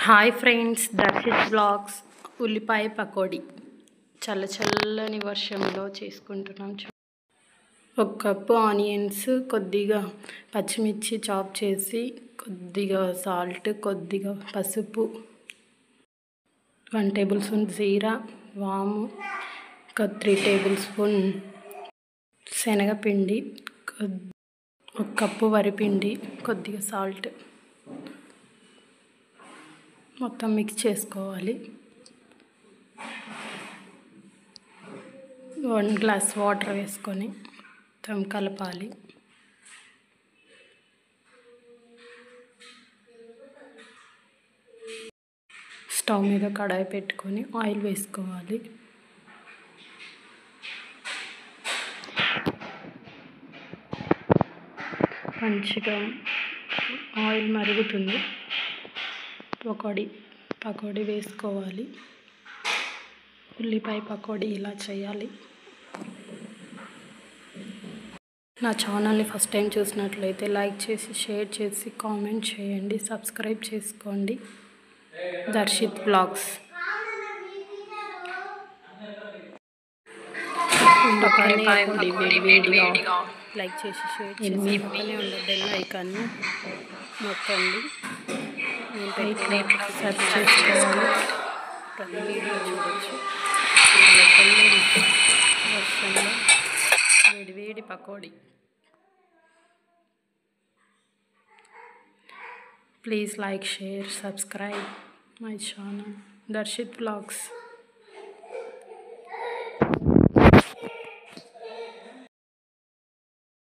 Hi friends, Darshit blogs. ఉల్లిపాయ పకోడీ చల్లని వర్షంలో చేసుకుంటున్నాం. ఒక కప్పు ఆనియన్స్, కొద్దిగా పచ్చిమిర్చి చాప్ చేసి, కొద్దిగా సాల్ట్, కొద్దిగా పసుపు, 1 టేబుల్ స్పూన్ జీరా, వాము, ఒక 3 టేబుల్ స్పూన్ శనగపిండి, 1 కప్పు వరిపిండి, కొద్దిగా సాల్ట్ మొత్తం మిక్స్ చేసుకోవాలి. 1 గ్లాస్ వాటర్ వేసుకొని మొత్తం కలపాలి. స్టవ్ మీద కడాయి పెట్టుకొని ఆయిల్ వేసుకోవాలి. మంచిగా ఆయిల్ మరుగుతుంది. పకోడీ వేసుకోవాలి. ఉల్లిపాయ పకోడీ ఇలా చేయాలి. నా ఛానల్ని ఫస్ట్ టైం చూసినట్లయితే లైక్ చేసి, షేర్ చేసి, కామెంట్ చేయండి, సబ్స్క్రైబ్ చేసుకోండి. దర్శిత్ బ్లాగ్స్. ఉల్లిపాయ పకోడీ వేడిగా లైక్ చేసి, షేర్ చేసి, పక్కనే ఉన్న బెల్ ఐకాన్ని నొక్కండి. సర్చ్ చేసుకోవాలి. ప్రతి వీడియో చూడొచ్చు. వర్షంలో వేడి pakodi. Please like, share, subscribe my channel Darshit Vlogs.